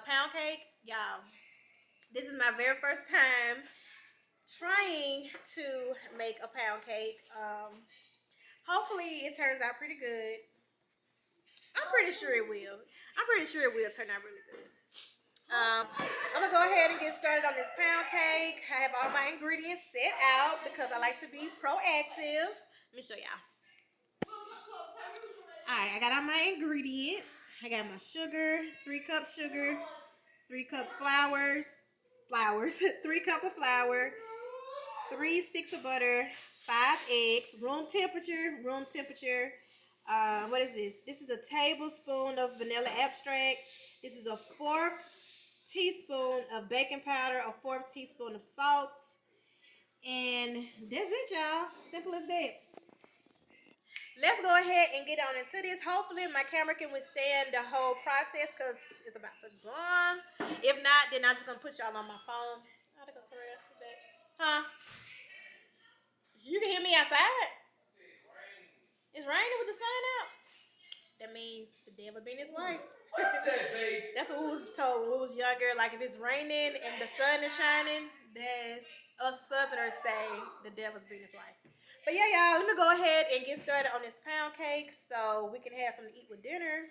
pound cake. Y'all, this is my very first time trying to make a pound cake. Hopefully it turns out pretty good. I'm pretty sure it will. I'm pretty sure it will turn out really good. I'm gonna go ahead and get started on this pound cake. I have all my ingredients set out because I like to be proactive. Let me show y'all. Alright, I got all my ingredients. I got my sugar, 3 cups sugar, 3 cups flowers, 3 cups of flour, 3 sticks of butter, 5 eggs, room temperature. What is this? This is a tablespoon of vanilla extract. This is a 1/4 teaspoon of baking powder, a 1/4 teaspoon of salt, and that's it, y'all. Simple as that. Let's go ahead and get on into this. Hopefully my camera can withstand the whole process because it's about to dawn. If not, then I'm just gonna put y'all on my phone. Huh? You can hear me outside? It's raining with the sun out. That means the devil been his wife. What's that, babe? That's what we was told when we was younger. Like if it's raining and the sun is shining, that's us Southerners say the devil's been his wife. But yeah, y'all, let me go ahead and get started on this pound cake so we can have something to eat with dinner.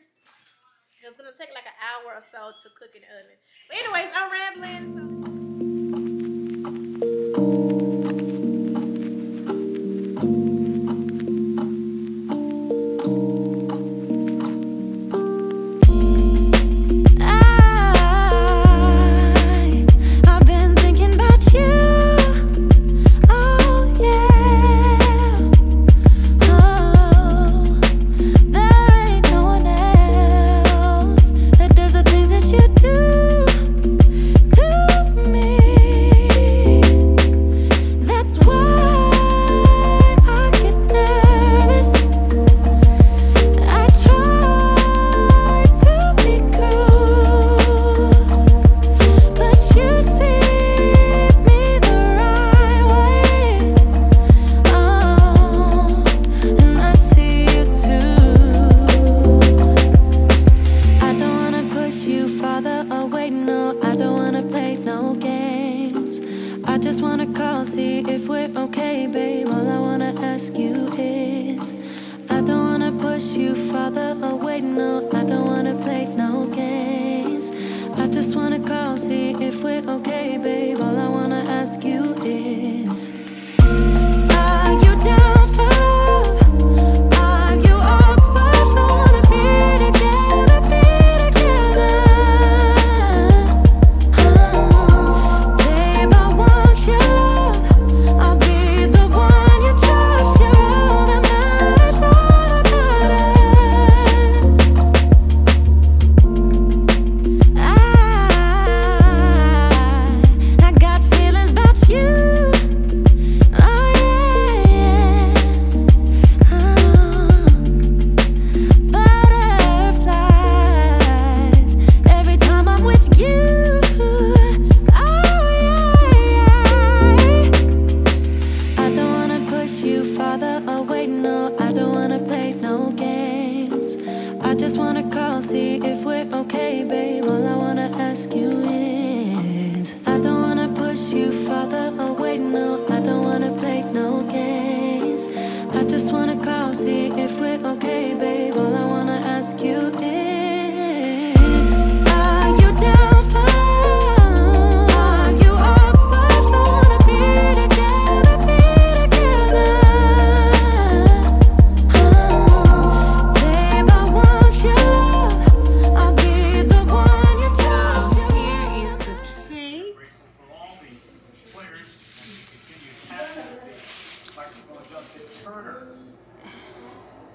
It's gonna take like an hour or so to cook in the oven. But anyways, I'm rambling.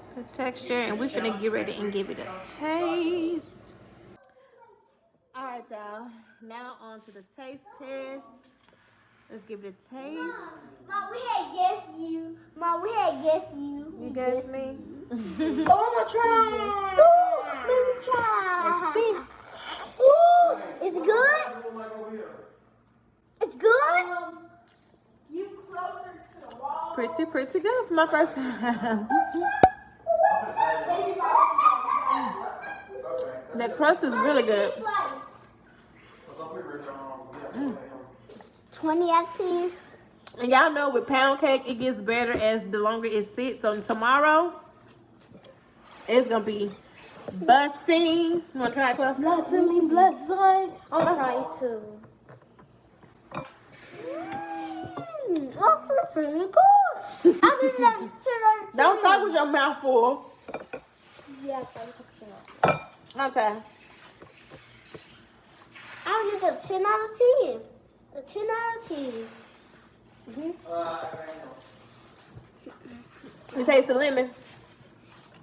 So the texture, and we're finna get ready and give it a taste. All right, y'all. Now on to the taste test. Let's give it a taste. Mom, we had guessed you. Mom, we had guessed you. You guessed me? I want to try. Let me try. Let's see. Ooh, is it good? It's good? You closer to the wall. Pretty good for my first time. That crust is really good. 20 out of 10. And y'all know with pound cake, it gets better as the longer it sits. So tomorrow, it's gonna be busting. You wanna try it, Chloe? Blessing me, blessing. I'm trying to. That's pretty good. I did that 10 out of 10. Don't talk with your mouth full. Yeah, One time. I'll give it a 10 out of 10. A 10 out of 10. You taste the lemon.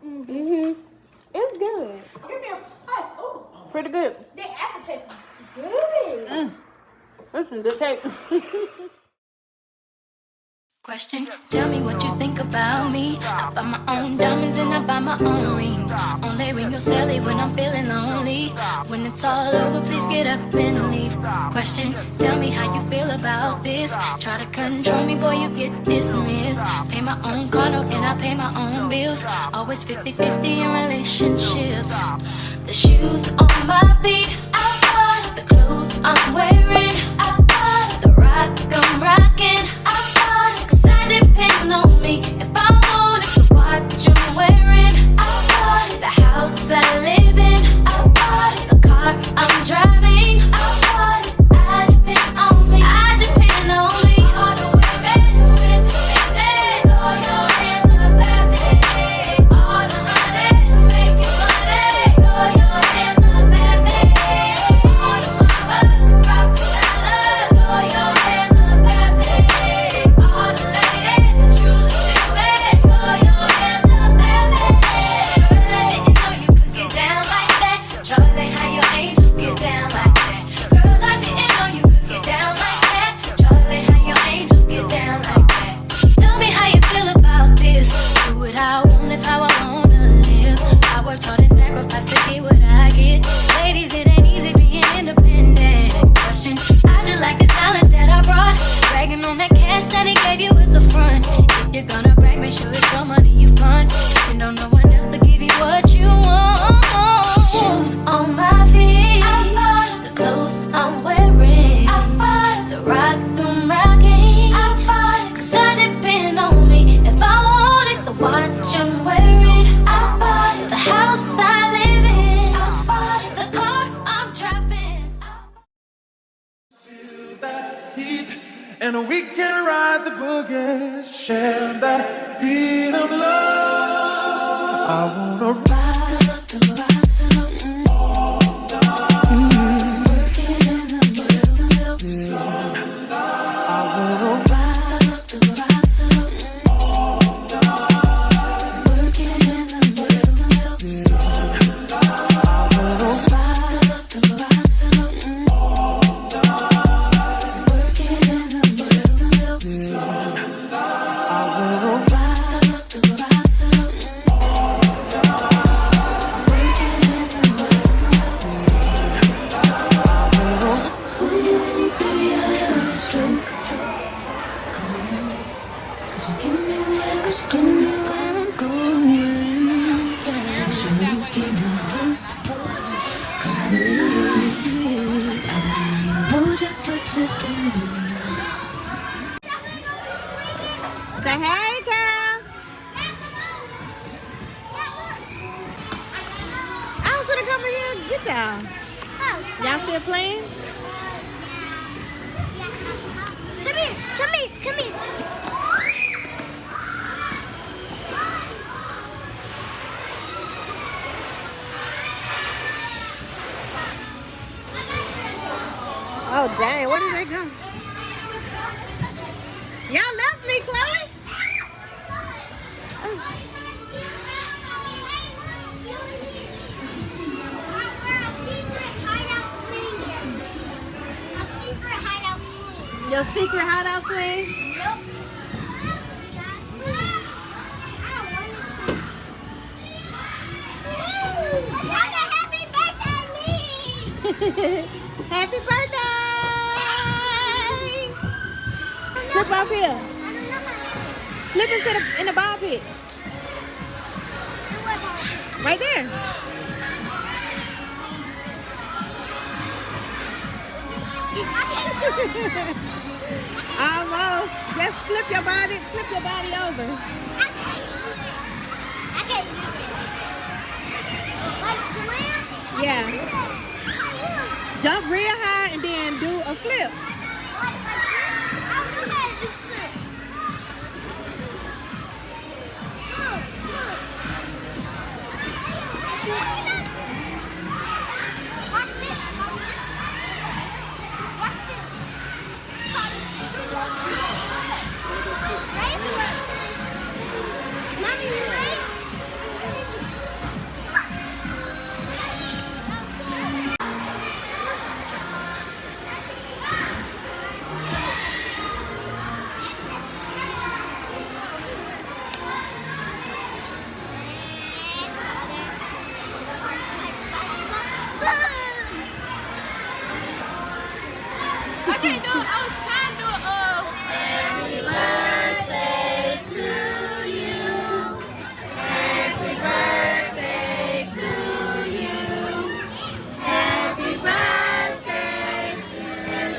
It's good. Give me a precise. Oh, Pretty good. the aftertaste is good. That's some good cake. Question, tell me what you think about me. I buy my own diamonds and I buy my own rings. Only ring your celly when I'm feeling lonely. When it's all over, please get up and leave. Question, tell me how you feel about this. Try to control me, boy, you get dismissed. Pay my own car note and I pay my own bills. Always 50-50 in relationships. The shoes on my feet, I bought the clothes I'm wearing. I bought the rock I'm rocking. I bought it 'cause I depend on me. If I wanted the watch I'm wearing, I bought it. The house I live in, I bought it. The car I'm driving, I bought it. I depend on me. I depend on me. All the women with me, throw your hands up at me. All the honeys making money, throw your hands up at me. All the mamas across the island, throw your hands up at me. All the ladies that truly feel it, throw your hands up at me. Girl, I didn't know you could get down like that. Charlie, how your angels get down like that. Girl, I didn't know you could get down like that. Charlie, how your angels get down like that. Tell me how you feel about this. Do it how I want, live how I wanna live. I worked hard and sacrificed to get what I get. Ladies, it ain't easy being independent. Question, I just like this knowledge that I brought. Bragging on that cash that he gave you is a front. If you're gonna brag, make sure it's your money you fund. And don't no one else to give you what you want. Shoes on my feet, I bought the clothes I'm wearing. I bought the rock I'm rocking. I bought it 'cause I depend on me. If I wanted the watch I'm wearing, I bought it. The house I live in, I bought it. The car I'm driving, Heat, and we can ride the boogie, share that beat of love. I wanna ride the Say hey, girl. I was gonna come in here and get y'all. Y'all still playing? Come here, come here, come here. Oh, dang. Where did they go? Y'all left me, Chloe. Your secret hideout swing? Happy birthday! Flip up here. Flip into in the ball pit. Right there. Almost. Just flip your body over. I can't do it. Like swim? Yeah. Jump real high and then do a flip. I can't do it. I was trying to do it. Happy birthday to you. Happy birthday to you. Happy birthday to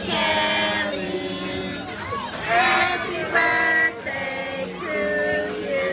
Kelly. Happy birthday to you.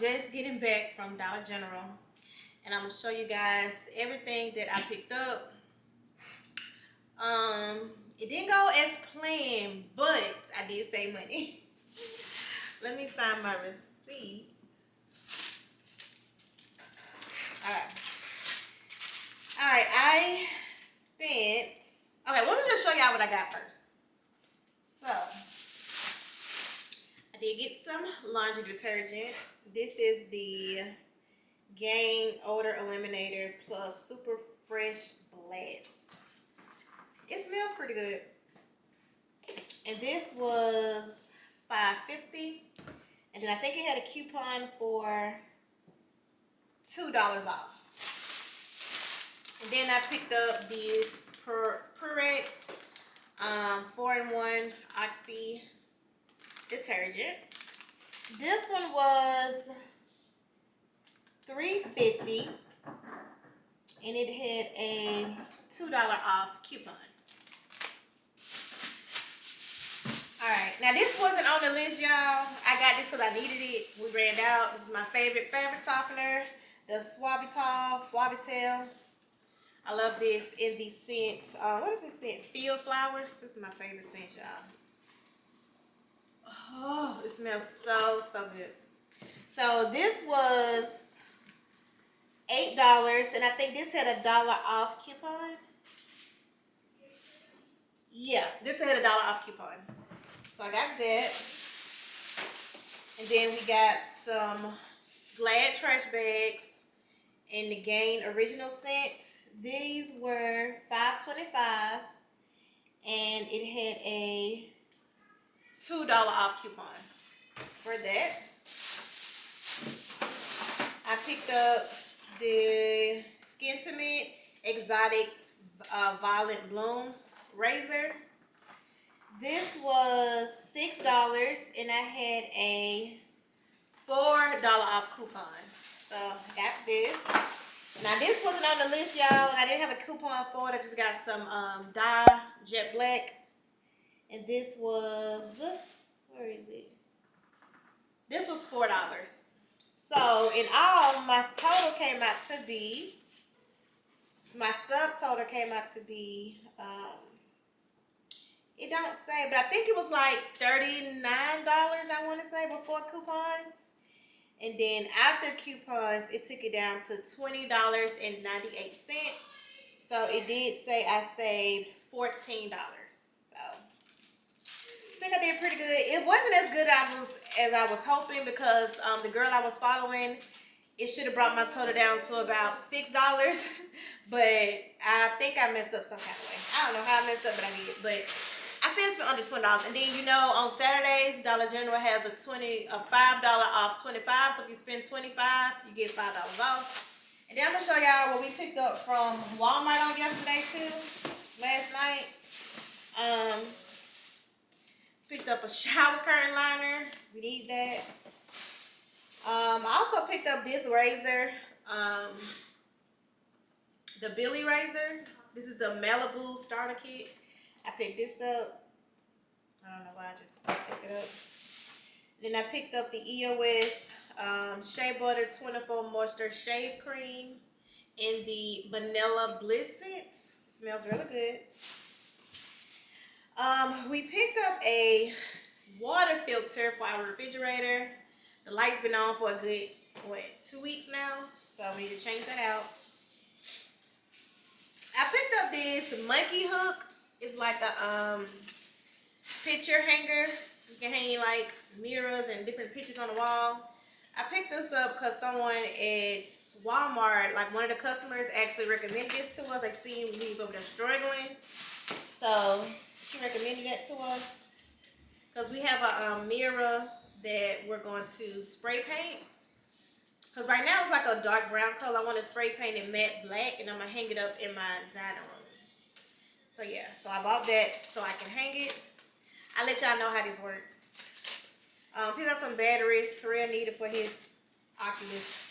Just getting back from Dollar General, and I'm gonna show you guys everything that I picked up. It didn't go as planned, but I did save money. Let me find my receipts. All right, I spent. Okay, let me just show y'all what I got first. So I did get some laundry detergent. This is the Gain Odor Eliminator Plus Super Fresh Blast. It smells pretty good. And this was $5.50. And then I think it had a coupon for $2 off. And then I picked up this Purex 4-in-1 Oxy detergent. This one was $3.50, and it had a $2 off coupon. All right, now this wasn't on the list, y'all. I got this because I needed it. We ran out. This is my favorite fabric softener, the Suavitel. I love this in the scent. What is this scent? Field Flowers. This is my favorite scent, y'all. Oh, it smells so good. So this was $8, and I think this had a $1 off coupon. Yeah, this had a $1 off coupon. So I got that. And then we got some Glad trash bags in the Gain Original Scent. These were $5.25, and it had a $2 off coupon for that. I picked up the Skin Cement Exotic Violet Blooms razor. This was $6, and I had a $4 off coupon. So I got this. Now this wasn't on the list, y'all. I didn't have a coupon for it. I just got some dye jet black, and this was, where is it? This was $4. So in all, my total came out to be, my subtotal came out to be, it don't say, but I think it was like $39, I want to say, before coupons. And then after coupons, it took it down to $20.98. So it did say I saved $14. So I think I did pretty good. It wasn't as good as I was hoping, because the girl I was following, it should have brought my total down to about $6. But I think I messed up some kind of way. I don't know how I messed up, but I did. But I still spent under $20. And then, you know, on Saturdays, Dollar General has a $5 off 25. So if you spend $25, you get $5 off. And then I'm gonna show y'all what we picked up from Walmart on yesterday too. Last night. Picked up a shower curtain liner. We need that. I also picked up this razor. The Billy razor. This is the Malibu starter kit. I picked this up. I don't know why I just picked it up. Then I picked up the EOS Shea Butter 24 Moisture Shave Cream in the Vanilla Bliss scent. Smells really good. We picked up a water filter for our refrigerator. The light's been on for a good, 2 weeks now. So we need to change that out. I picked up this monkey hook. It's like a picture hanger. You can hang like mirrors and different pictures on the wall. I picked this up because someone at Walmart, like one of the customers, actually recommended this to us. I seen we was over there struggling. So she recommended that to us. Because we have a mirror that we're going to spray paint. Because right now it's like a dark brown color. I want to spray paint it matte black, and I'm going to hang it up in my dining room. So yeah, so I bought that so I can hang it. I'll let y'all know how this works. Picked up some batteries Terrell needed for his Oculus.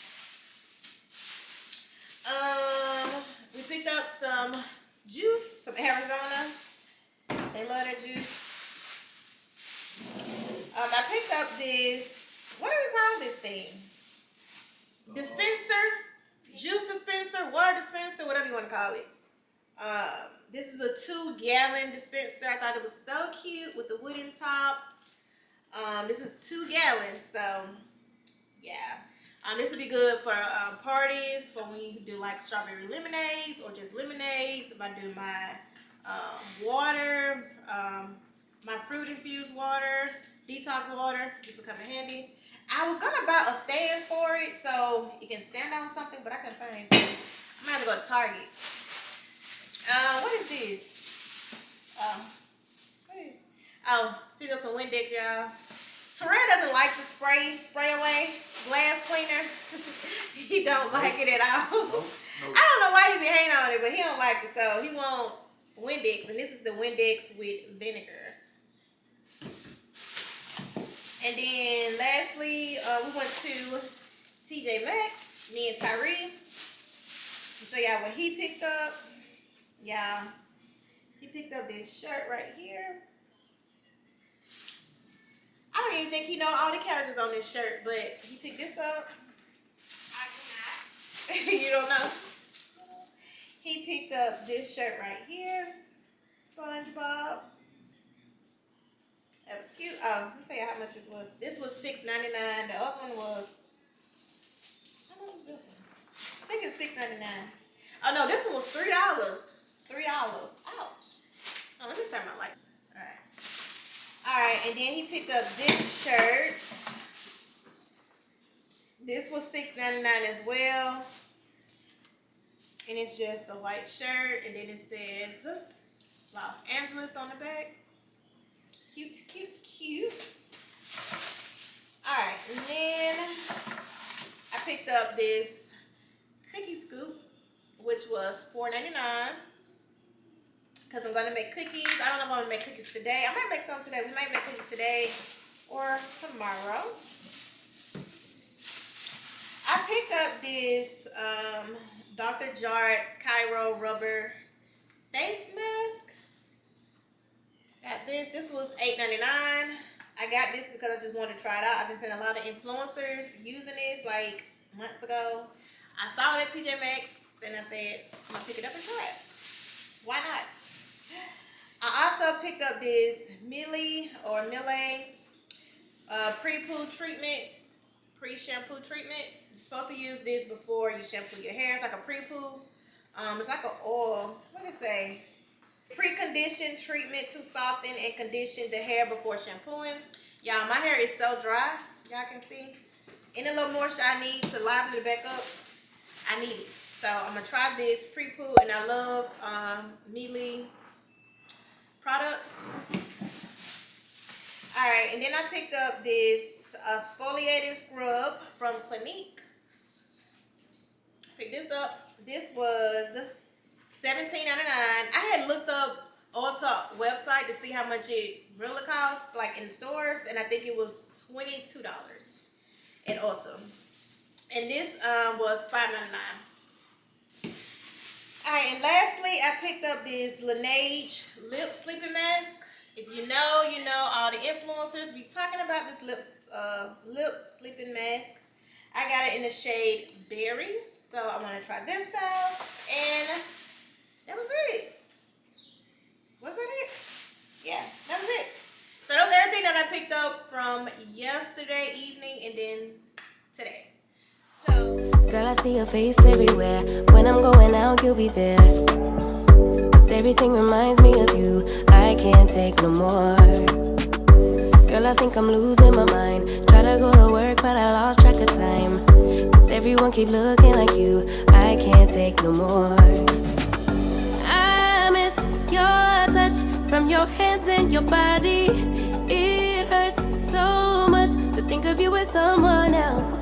We picked up some juice, some Arizona. They love that juice. I picked up this, what do we call this thing? Dispenser, juice dispenser, water dispenser, whatever you want to call it. This is a 2-gallon dispenser. I thought it was so cute with the wooden top. This is 2 gallons, so yeah. This would be good for parties, for when you do like strawberry lemonades or just lemonades. If I do my water, my fruit infused water, detox water, this will come in handy. I was gonna buy a stand for it so you can stand on something, but I couldn't find it. I'm gonna have to go to Target. What is this? Pick up some Windex, y'all. Terrell doesn't like the spray away glass cleaner. He don't like it at all. Nope. I don't know why he be hating on it, but he don't like it, so he want Windex, and this is the Windex with vinegar. And then lastly, we went to TJ Maxx, me and Tyree. I'll show y'all what he picked up. Yeah, he picked up this shirt right here. I don't even think he know all the characters on this shirt, but he picked this up. I do not. You don't know? He picked up this shirt right here. SpongeBob. That was cute. Oh, let me tell you how much this was. This was $6.99. The other one was, how much was this one? I think it's $6.99. Oh no, this one was $3. $3. Ouch. Oh, let me turn my light. Alright. Alright, and then he picked up this shirt. This was $6.99 as well. And it's just a white shirt. And then it says Los Angeles on the back. Cute, cute, cute. Alright, and then I picked up this cookie scoop, which was $4.99. Because I'm going to make cookies. I don't know if I'm going to make cookies today. I might make some today. We might make cookies today or tomorrow. I picked up this Dr. Jart Cairo Rubber Face Mask. Got this. This was $8.99. I got this because I just wanted to try it out. I've been seeing a lot of influencers using this like months ago. I saw it at TJ Maxx and I said, I'm going to pick it up and try it. Why not? I also picked up this Millie pre-poo treatment, pre-shampoo treatment. You're supposed to use this before you shampoo your hair. It's like a pre-poo. It's like an oil. What does it say? Pre-condition treatment to soften and condition the hair before shampooing. Y'all, my hair is so dry. Y'all can see. Any little moisture I need to liven it back up, I need it. So I'm gonna try this pre-poo, and I love Millie products. All right, and then I picked up this exfoliating scrub from Clinique. Picked this up. This was $17.99. I had looked up Ulta website to see how much it really costs, like in stores, and I think it was $22 at Ulta. And this was $5.99. Alright, and lastly, I picked up this Lineage lip sleeping mask. If you know, you know. All the influencers be talking about this lip sleeping mask. I got it in the shade Berry. So I'm going to try this out. And that was it. Was that it? Yeah, that was it. So that was everything that I picked up from yesterday evening and then today. So, girl, I see your face everywhere. When I'm going out, you'll be there. 'Cause everything reminds me of you. I can't take no more. Girl, I think I'm losing my mind. Try to go to work, but I lost track of time. 'Cause everyone keep looking like you. I can't take no more. I miss your touch from your hands and your body. It hurts so much to think of you as someone else.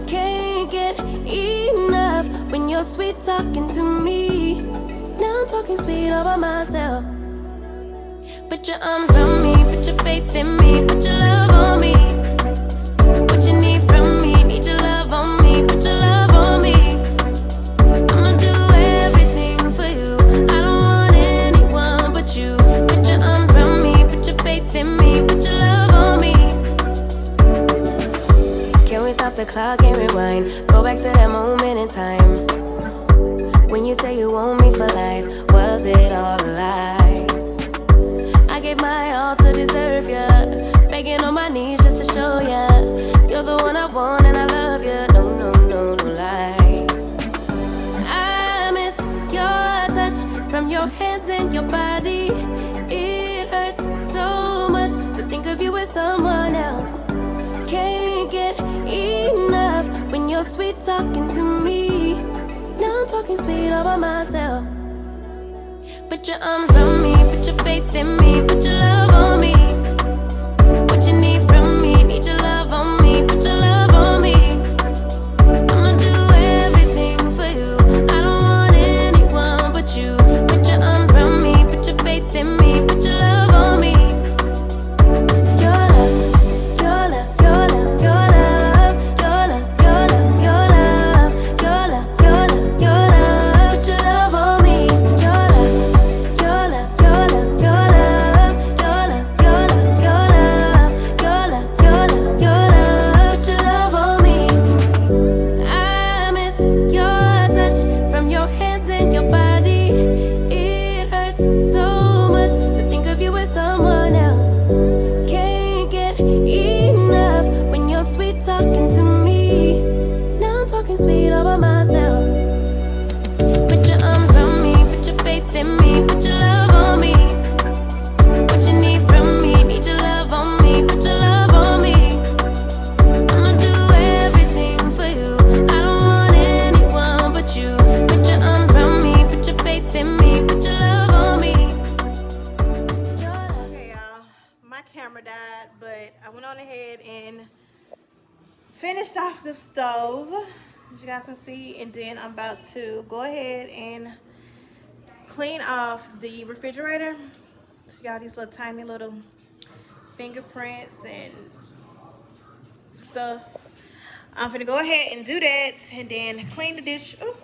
Can't get enough when you're sweet talking to me. Now I'm talking sweet all by myself. Put your arms around me, put your faith in me, put your love on me. What you need from me, need your love on me, put your love on me. I'ma do everything for you. I don't want anyone but you. Put your arms around me, put your faith in me, put your love on me. Can we stop the clock and rewind? Go back to that moment in time when you say you want me for life. Was it all a lie? I gave my all to deserve ya, begging on my knees just to show ya you're the one I want and I love ya. No, no, no, no lie. I miss your touch from your hands and your body. It hurts so much to think of you as someone else. Can't get enough when you're sweet talking to me. Now I'm talking sweet all by myself. Put your arms around me, put your faith in me, put your love on me. What you need from me, need your love on me, put your love on me. I'ma do everything for you. I don't want anyone but you. Put your arms around me, put your faith in me, put your love on me. Your love, your love, your love, your love, your love, your love, your love, your love, your love, your love. Put your love on me. Your love, your love, your love, your love, your love, camera died, but I went on ahead and finished off the stove, as you guys can see, and then I'm about to go ahead and clean off the refrigerator. See all these little tiny little fingerprints and stuff. I'm gonna go ahead and do that and then clean the dish. Ooh,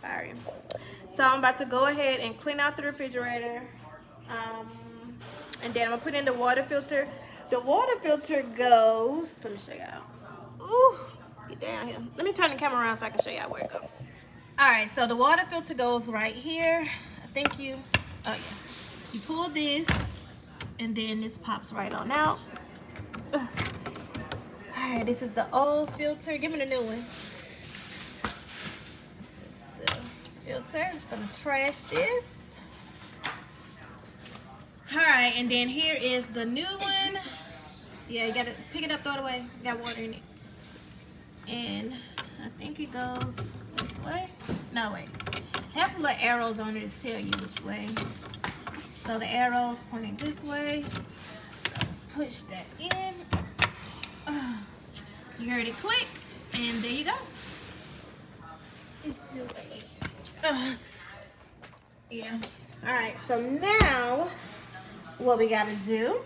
sorry. So I'm about to go ahead and clean out the refrigerator. And then I'm gonna put in the water filter. The water filter goes, let me show y'all. Ooh, get down here. Let me turn the camera around so I can show y'all where it goes. All right, so the water filter goes right here. I think oh yeah. You pull this and then this pops right on out. All right, this is the old filter. Give me the new one. This is the filter. I'm just gonna trash this. All right, and then here is the new one. Yeah, you gotta pick it up, throw it away. Got water in it. And I think it goes this way. No, wait. It has some little arrows on it to tell you which way. So the arrows pointing this way. So push that in. You heard it click, and there you go. It feels like Yeah. All right, so now what we gotta do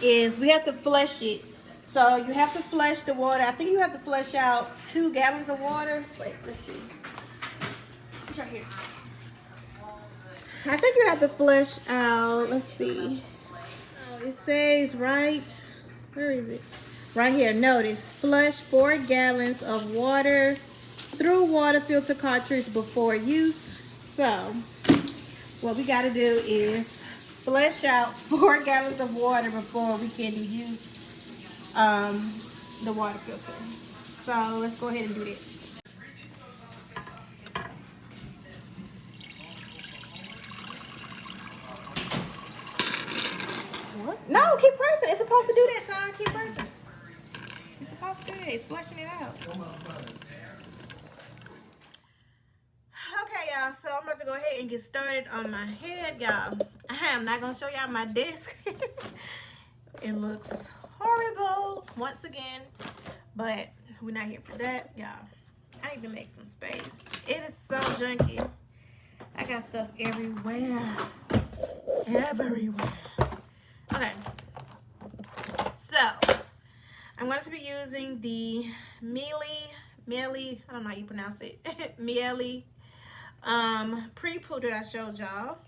is we have to flush it. So you have to flush the water. I think you have to flush out 2 gallons of water. Wait, let's see. It's right here. I think you have to flush out, let's see. Oh, it says right, where is it? Right here, notice, flush 4 gallons of water through water filter cartridge before use. So what we gotta do is flush out 4 gallons of water before we can use the water filter. So let's go ahead and do that. What? No, keep pressing. It's supposed to do that, Tom. Keep pressing. It's supposed to do that. It's flushing it out. Okay, y'all. So I'm about to go ahead and get started on my head, y'all. I am not gonna show y'all my desk. It looks horrible once again, but we're not here for that, y'all. I need to make some space. It is so junky. I got stuff everywhere. Everywhere. Okay. So I'm going to be using the Miele, I don't know how you pronounce it. Miele pre-poo that I showed y'all,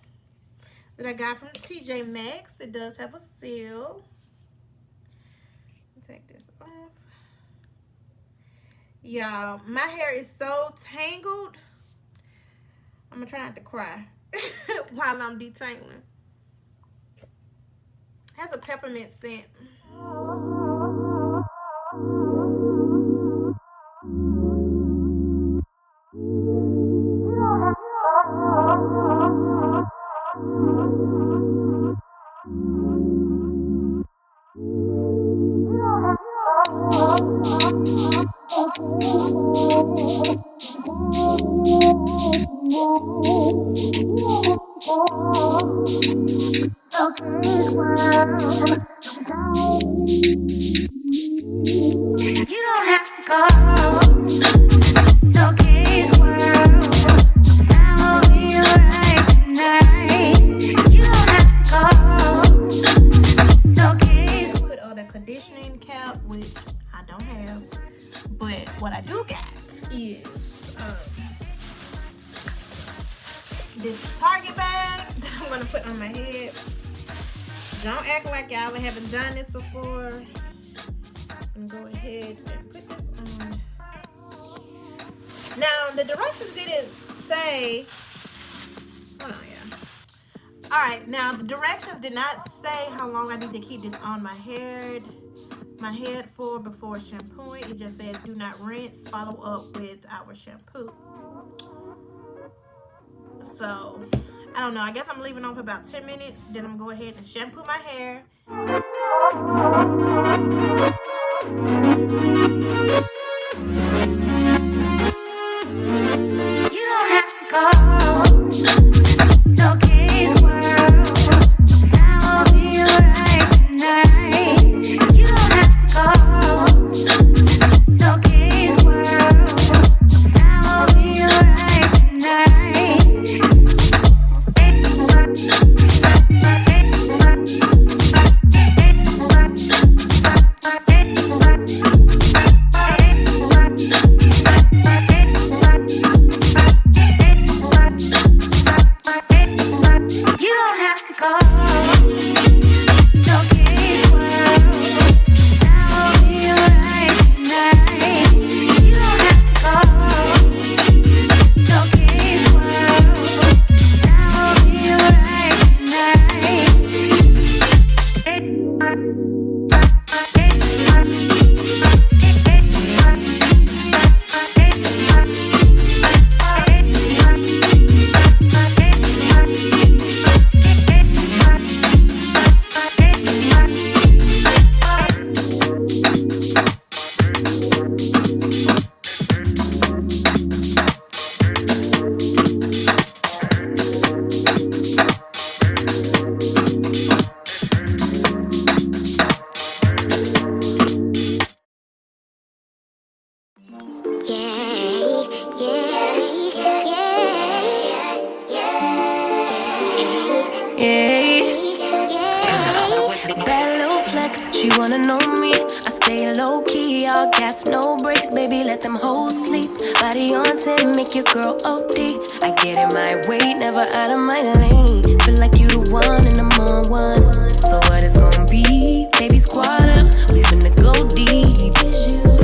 that I got from TJ Maxx. It does have a seal. Take this off. Y'all, my hair is so tangled. I'm gonna try not to cry while I'm detangling. It has a peppermint scent. This Target bag that I'm gonna put on my head. Don't act like y'all haven't done this before. I'm gonna go ahead and put this on. Now the directions didn't say. Hold on, yeah. All right, now the directions did not say how long I need to keep this on my head for before shampooing. It just said do not rinse. Follow up with our shampoo. So, I don't know. I guess I'm leaving on for about 10 minutes. Then I'm going to go ahead and shampoo my hair. You don't have to go. It's okay, squirrel. Time will be right tonight. Bad little flex, she wanna know me. I stay low key, all gas, no brakes. Baby, let them hoes sleep. Body on 10, make your girl OD. I get in my way, never out of my lane. Feel like you the one and I'm on one. So what it's gonna be? Baby, squad up, we finna go deep.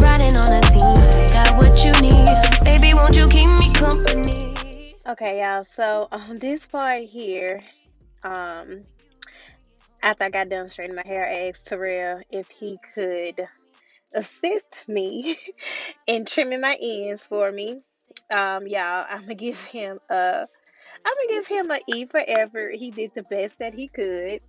Riding on a team, got what you need. Baby, won't you keep me company? Okay, y'all. So on this part here, after I got done straightening my hair, I asked Terrell if he could assist me in trimming my ends for me. Y'all, I'm gonna give him a E for effort. He did the best that he could.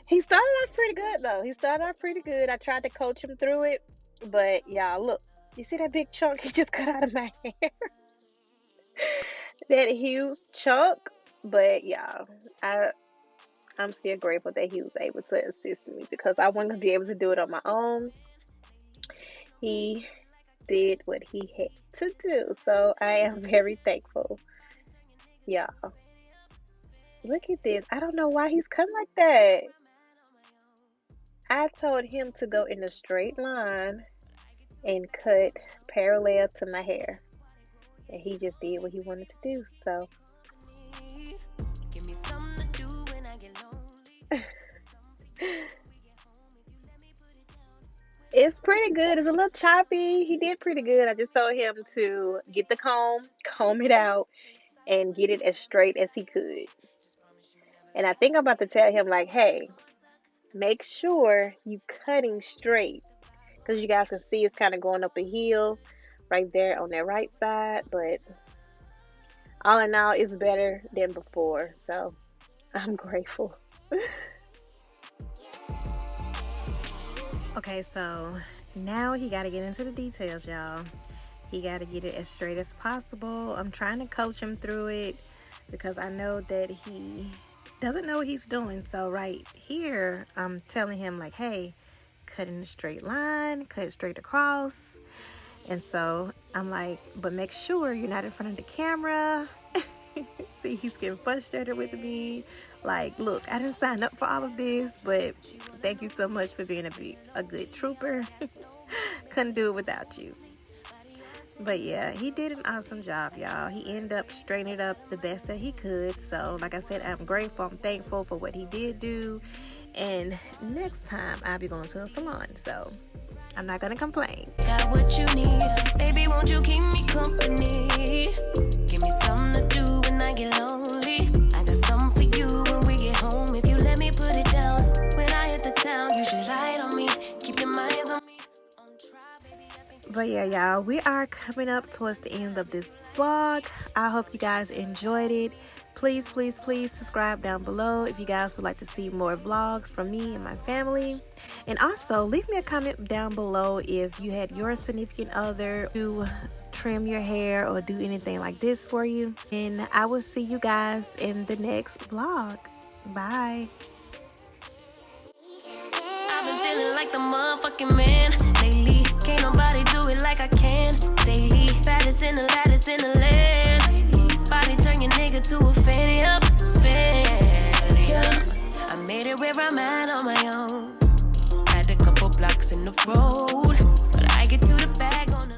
He started off pretty good though. He started off pretty good. I tried to coach him through it, but y'all, look, you see that big chunk he just cut out of my hair? That huge chunk. But y'all, I'm still grateful that he was able to assist me because I wasn't gonna be able to do it on my own. He did what he had to do, so I am very thankful. Y'all, look at this. I don't know why he's cut like that. I told him to go in a straight line and cut parallel to my hair, and he just did what he wanted to do. So it's pretty good. It's a little choppy. He did pretty good. I just told him to get the comb it out, and get it as straight as he could. And I think I'm about to tell him, like, hey, make sure you cutting straight. Because you guys can see it's kind of going up a hill right there on that right side. But all in all, it's better than before. So I'm grateful. Okay, so now he got to get into the details, y'all. He got to get it as straight as possible. I'm trying to coach him through it because I know that he doesn't know what he's doing. So right here, I'm telling him like, hey, cut in a straight line, cut straight across. And so I'm like, but make sure you're not in front of the camera. See, he's getting frustrated with me. Like, look, I didn't sign up for all of this, but thank you so much for being a good trooper. Couldn't do it without you. But yeah, he did an awesome job, y'all. He ended up straightening it up the best that he could. So like I said, I'm grateful, I'm thankful for what he did do. And next time I'll be going to a salon, so I'm not gonna complain. Got what you need, baby, won't you keep me company? Give me something to do when I get lonely. I got something for you when we get home. If you let me put it down, when I hit the town, you should ride on me. Keep your minds on me. But yeah, y'all, we are coming up towards the end of this vlog. I hope you guys enjoyed it. Please, please, please subscribe down below if you guys would like to see more vlogs from me and my family. And also, leave me a comment down below if you had your significant other to trim your hair or do anything like this for you. And I will see you guys in the next vlog. Bye. I've been feeling like the motherfucking man lately. Can't nobody do it like I can daily. Baddest in the land. Body turn your nigga to a fanny up. I made it where I'm at on my own. Had a couple blocks in the road, but I get to the bag on the